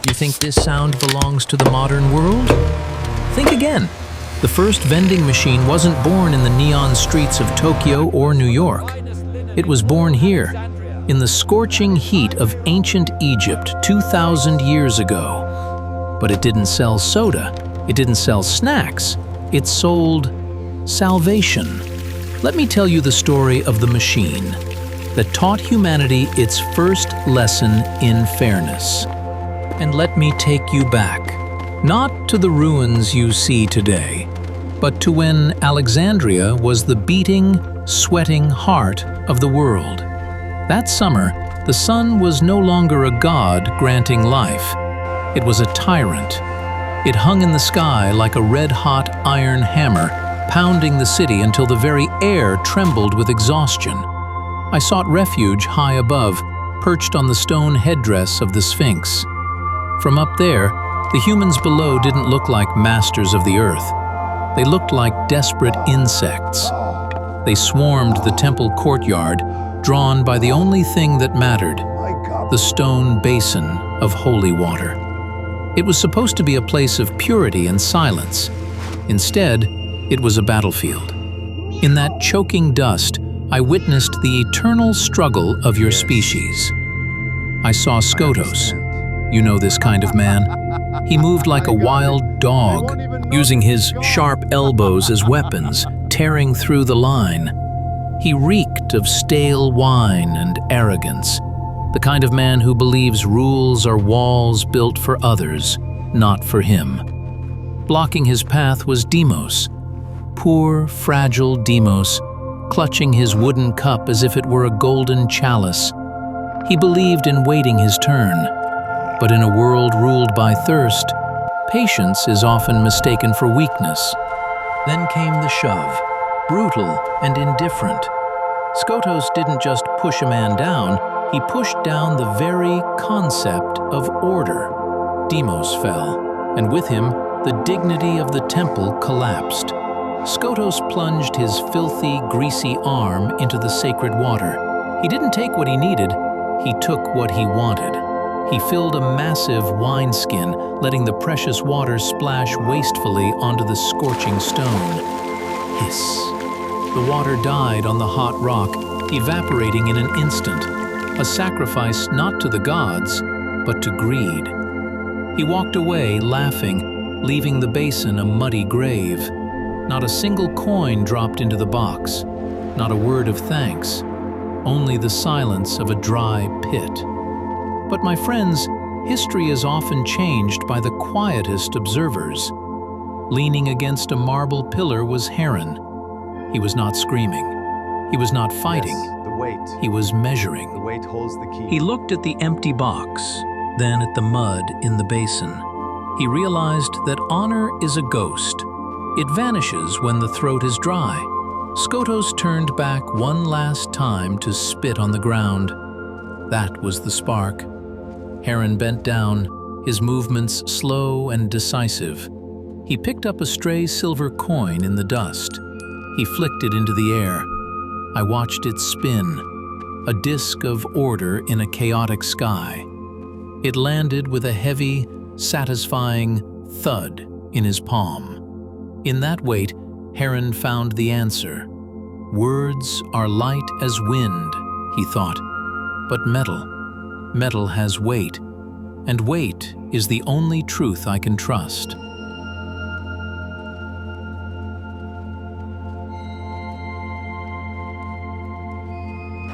You think this sound belongs to the modern world? Think again. The first vending machine wasn't born in the neon streets of Tokyo or New York. It was born here, in the scorching heat of ancient Egypt 2,000 years ago. But it didn't sell soda. It didn't sell snacks. It sold salvation. Let me tell you the story of the machine that taught humanity its first lesson in fairness. And let me take you back, not to the ruins you see today, but to when Alexandria was the beating, sweating heart of the world. That summer, the sun was no longer a god granting life. It was a tyrant. It hung in the sky like a red-hot iron hammer, pounding the city until the very air trembled with exhaustion. I sought refuge high above, perched on the stone headdress of the Sphinx. From up there, the humans below didn't look like masters of the earth. They looked like desperate insects. They swarmed the temple courtyard, drawn by the only thing that mattered, the stone basin of holy water. It was supposed to be a place of purity and silence. Instead, it was a battlefield. In that choking dust, I witnessed the eternal struggle of your species. I saw Skotos. You know this kind of man. He moved like a wild dog, using his sharp elbows as weapons, tearing through the line. He reeked of stale wine and arrogance, the kind of man who believes rules are walls built for others, not for him. Blocking his path was Demos, poor, fragile Demos, clutching his wooden cup as if it were a golden chalice. He believed in waiting his turn. But in a world ruled by thirst, patience is often mistaken for weakness. Then came the shove, brutal and indifferent. Skotos didn't just push a man down, he pushed down the very concept of order. Demos fell, and with him, the dignity of the temple collapsed. Skotos plunged his filthy, greasy arm into the sacred water. He didn't take what he needed, he took what he wanted. He filled a massive wineskin, letting the precious water splash wastefully onto the scorching stone. Hiss. The water died on the hot rock, evaporating in an instant, a sacrifice not to the gods, but to greed. He walked away, laughing, leaving the basin a muddy grave. Not a single coin dropped into the box, not a word of thanks, only the silence of a dry pit. But my friends, history is often changed by the quietest observers. Leaning against a marble pillar was Heron. He was not screaming. He was not fighting. Yes, the weight. He was measuring. The weight holds the key. He looked at the empty box, then at the mud in the basin. He realized that honor is a ghost. It vanishes when the throat is dry. Skotos turned back one last time to spit on the ground. That was the spark. Heron bent down, his movements slow and decisive. He picked up a stray silver coin in the dust. He flicked it into the air. I watched it spin, a disk of order in a chaotic sky. It landed with a heavy, satisfying thud in his palm. In that weight, Heron found the answer. Words are light as wind, he thought, but metal has weight, and weight is the only truth I can trust.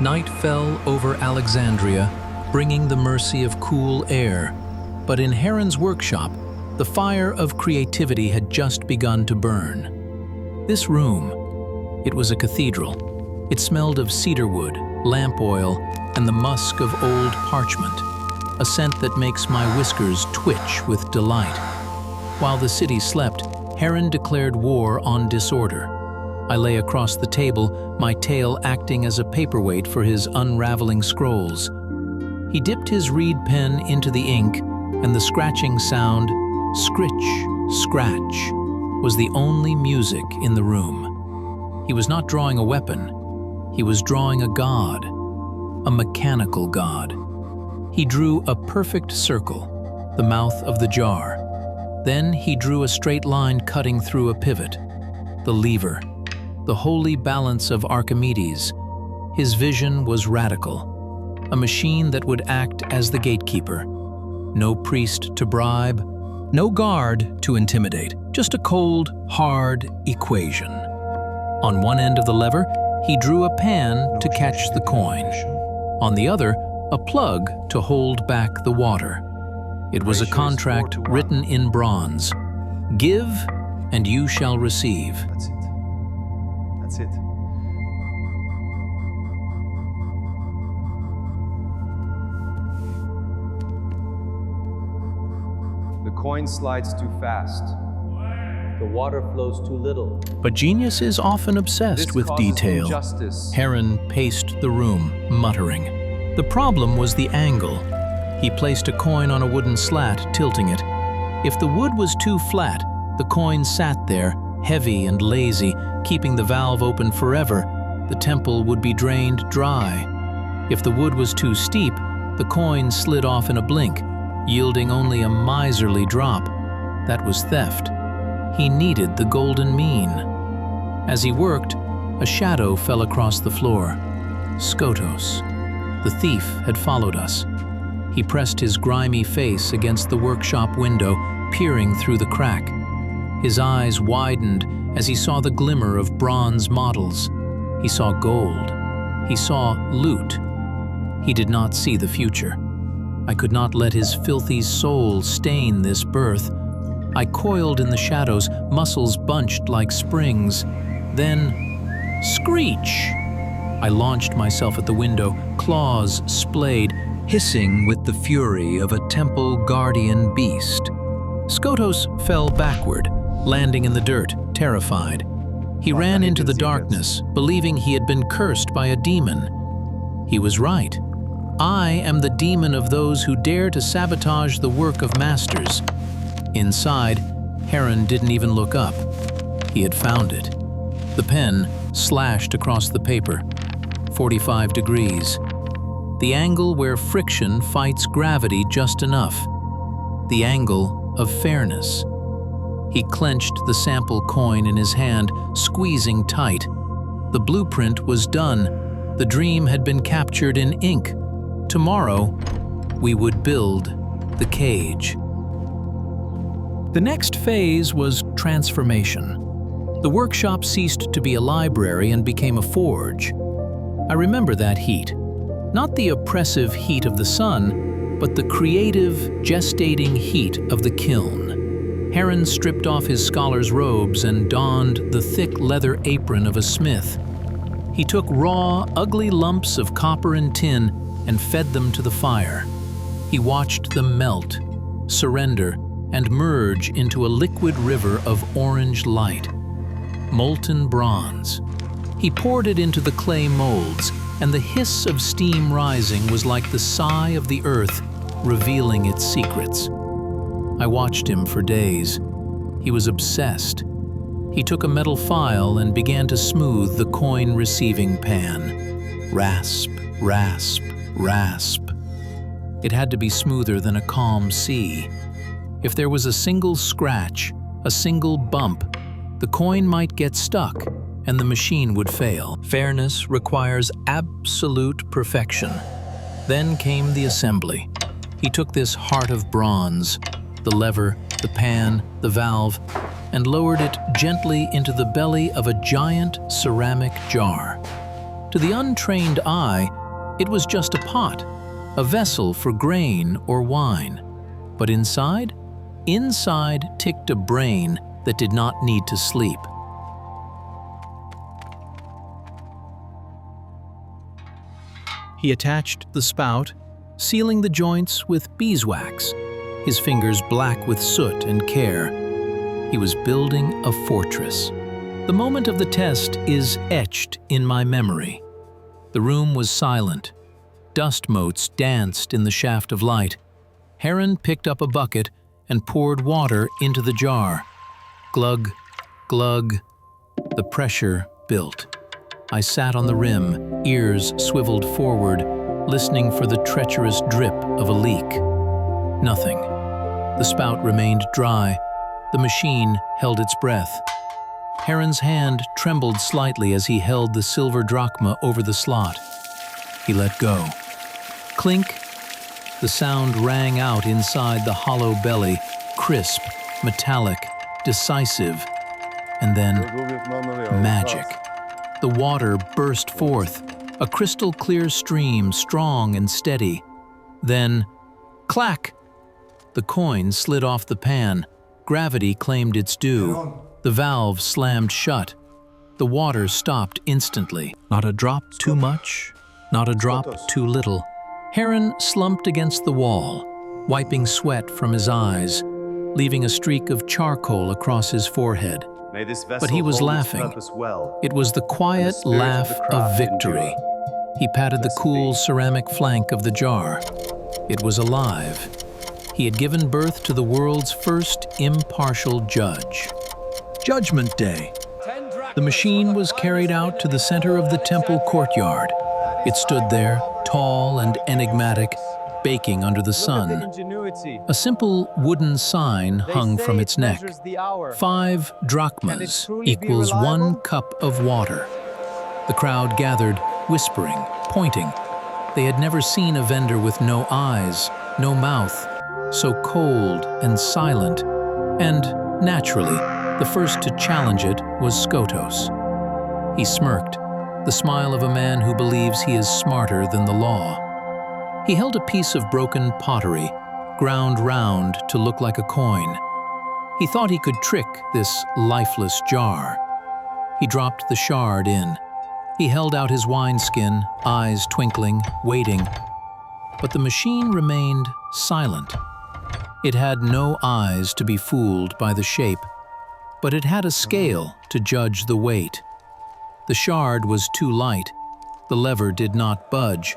Night fell over Alexandria, bringing the mercy of cool air. But in Heron's workshop, the fire of creativity had just begun to burn. This room, it was a cathedral. It smelled of cedarwood, lamp oil, and the musk of old parchment, a scent that makes my whiskers twitch with delight. While the city slept, Heron declared war on disorder. I lay across the table, my tail acting as a paperweight for his unraveling scrolls. He dipped his reed pen into the ink, and the scratching sound, scritch, scratch, was the only music in the room. He was not drawing a weapon. He was drawing a god. A mechanical god. He drew a perfect circle, the mouth of the jar. Then he drew a straight line cutting through a pivot. The lever, the holy balance of Archimedes. His vision was radical, a machine that would act as the gatekeeper. No priest to bribe, no guard to intimidate, just a cold, hard equation. On one end of the lever, he drew a pan to catch the coin. On the other, a plug to hold back the water. It was a contract written in bronze. Give, and you shall receive. That's it. That's it. The coin slides too fast. The water flows too little. But genius is often obsessed with detail. Injustice. Heron paced the room, muttering. The problem was the angle. He placed a coin on a wooden slat, tilting it. If the wood was too flat, the coin sat there, heavy and lazy, keeping the valve open forever. The temple would be drained dry. If the wood was too steep, the coin slid off in a blink, yielding only a miserly drop. That was theft. He needed the golden mean. As he worked, a shadow fell across the floor. Skotos. The thief had followed us. He pressed his grimy face against the workshop window, peering through the crack. His eyes widened as he saw the glimmer of bronze models. He saw gold. He saw loot. He did not see the future. I could not let his filthy soul stain this birth. I coiled in the shadows, muscles bunched like springs. Then, screech! I launched myself at the window, claws splayed, hissing with the fury of a temple guardian beast. Skotos fell backward, landing in the dirt, terrified. He ran into the darkness, believing he had been cursed by a demon. He was right. I am the demon of those who dare to sabotage the work of masters. Inside, Heron didn't even look up. He had found it. The pen slashed across the paper. 45 degrees. The angle where friction fights gravity just enough. The angle of fairness. He clenched the sample coin in his hand, squeezing tight. The blueprint was done. The dream had been captured in ink. Tomorrow, we would build the cage. The next phase was transformation. The workshop ceased to be a library and became a forge. I remember that heat. Not the oppressive heat of the sun, but the creative, gestating heat of the kiln. Heron stripped off his scholar's robes and donned the thick leather apron of a smith. He took raw, ugly lumps of copper and tin and fed them to the fire. He watched them melt, surrender, and merge into a liquid river of orange light. Molten bronze. He poured it into the clay molds, and the hiss of steam rising was like the sigh of the earth, revealing its secrets. I watched him for days. He was obsessed. He took a metal file and began to smooth the coin-receiving pan. Rasp, rasp, rasp. It had to be smoother than a calm sea. If there was a single scratch, a single bump, the coin might get stuck and the machine would fail. Fairness requires absolute perfection. Then came the assembly. He took this heart of bronze, the lever, the pan, the valve, and lowered it gently into the belly of a giant ceramic jar. To the untrained eye, it was just a pot, a vessel for grain or wine. But inside ticked a brain that did not need to sleep. He attached the spout, sealing the joints with beeswax, his fingers black with soot and care. He was building a fortress. The moment of the test is etched in my memory. The room was silent. Dust motes danced in the shaft of light. Heron picked up a bucket and poured water into the jar. Glug, glug. The pressure built. I sat on the rim, ears swiveled forward, listening for the treacherous drip of a leak. Nothing. The spout remained dry. The machine held its breath. Heron's hand trembled slightly as he held the silver drachma over the slot. He let go. Clink! The sound rang out inside the hollow belly, crisp, metallic, decisive, and then magic. The water burst forth, a crystal-clear stream, strong and steady. Then, clack! The coin slid off the pan. Gravity claimed its due. The valve slammed shut. The water stopped instantly. Not a drop too much, not a drop too little. Heron slumped against the wall, wiping sweat from his eyes, leaving a streak of charcoal across his forehead. But he was laughing. It was the quiet laugh of victory. He patted the cool ceramic flank of the jar. It was alive. He had given birth to the world's first impartial judge. Judgment Day. The machine was carried out to the center of the temple courtyard. It stood there, tall and enigmatic, baking under the sun. A simple wooden sign hung from its neck. 5 drachmas equals 1 cup of water. The crowd gathered, whispering, pointing. They had never seen a vendor with no eyes, no mouth, so cold and silent, and, naturally, the first to challenge it was Skotos. He smirked, the smile of a man who believes he is smarter than the law. He held a piece of broken pottery, ground round to look like a coin. He thought he could trick this lifeless jar. He dropped the shard in. He held out his wineskin, eyes twinkling, waiting. But the machine remained silent. It had no eyes to be fooled by the shape, but it had a scale to judge the weight. The shard was too light. The lever did not budge.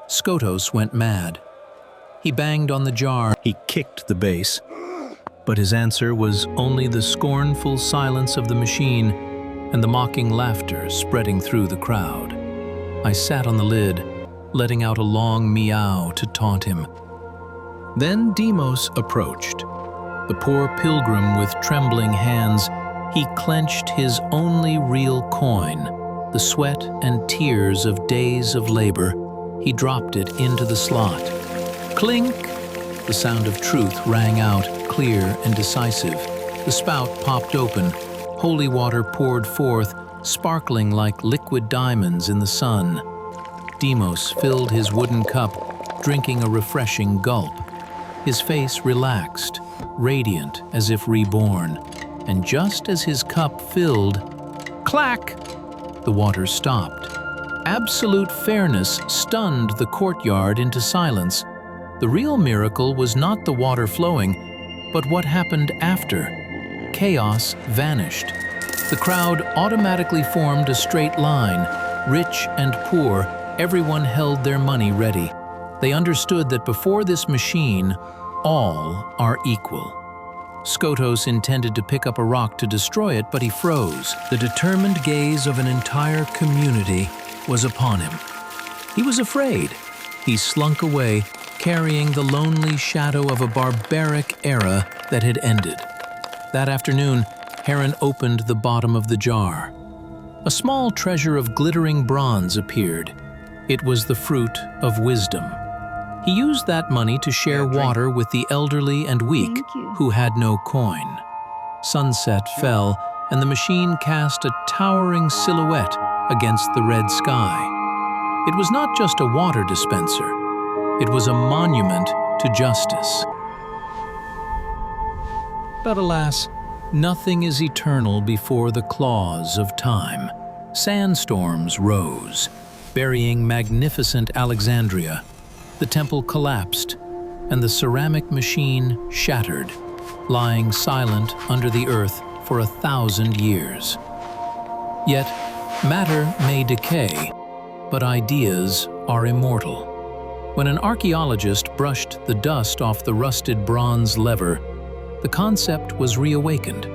Skotos went mad. He banged on the jar. He kicked the base. But his answer was only the scornful silence of the machine and the mocking laughter spreading through the crowd. I sat on the lid, letting out a long meow to taunt him. Then Demos approached. The poor pilgrim with trembling hands, he clenched his only real coin, the sweat and tears of days of labor. He dropped it into the slot. Clink! The sound of truth rang out, clear and decisive. The spout popped open. Holy water poured forth, sparkling like liquid diamonds in the sun. Demos filled his wooden cup, drinking a refreshing gulp. His face relaxed, radiant as if reborn. And just as his cup filled, clack! The water stopped. Absolute fairness stunned the courtyard into silence. The real miracle was not the water flowing, but what happened after. Chaos vanished. The crowd automatically formed a straight line. Rich and poor, everyone held their money ready. They understood that before this machine, all are equal. Skotos intended to pick up a rock to destroy it, but he froze. The determined gaze of an entire community was upon him. He was afraid. He slunk away, carrying the lonely shadow of a barbaric era that had ended. That afternoon, Heron opened the bottom of the jar. A small treasure of glittering bronze appeared. It was the fruit of wisdom. He used that money to share water with the elderly and weak who had no coin. Sunset fell, and the machine cast a towering silhouette against the red sky. It was not just a water dispenser. It was a monument to justice. But alas, nothing is eternal before the claws of time. Sandstorms rose, burying magnificent Alexandria. The temple collapsed, and the ceramic machine shattered, lying silent under the earth for 1,000 years. Yet, matter may decay, but ideas are immortal. When an archaeologist brushed the dust off the rusted bronze lever, the concept was reawakened.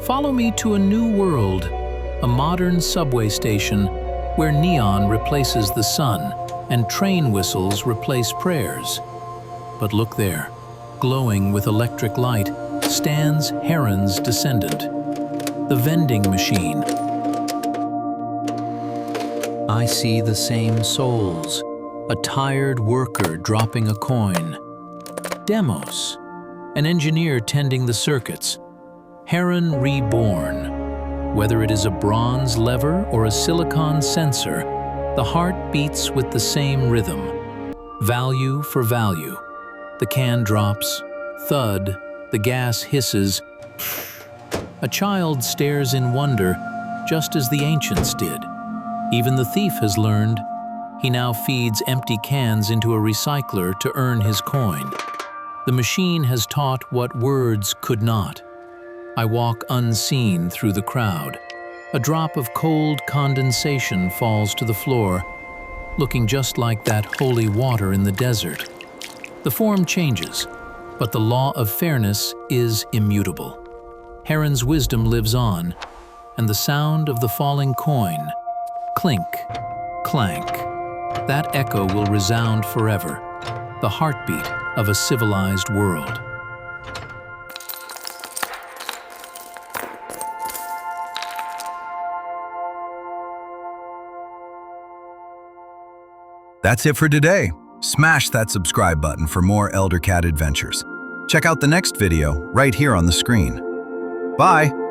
Follow me to a new world, a modern subway station where neon replaces the sun and train whistles replace prayers. But look there, glowing with electric light, stands Heron's descendant, the vending machine. I see the same souls, a tired worker dropping a coin. Demos, an engineer tending the circuits. Heron reborn. Whether it is a bronze lever or a silicon sensor, the heart beats with the same rhythm. Value for value. The can drops, thud, the gas hisses. A child stares in wonder, just as the ancients did. Even the thief has learned. He now feeds empty cans into a recycler to earn his coin. The machine has taught what words could not. I walk unseen through the crowd. A drop of cold condensation falls to the floor, looking just like that holy water in the desert. The form changes, but the law of fairness is immutable. Heron's wisdom lives on, and the sound of the falling coin, clink, clank, that echo will resound forever, the heartbeat of a civilized world. That's it for today. Smash that subscribe button for more Elder Cat adventures. Check out the next video right here on the screen. Bye!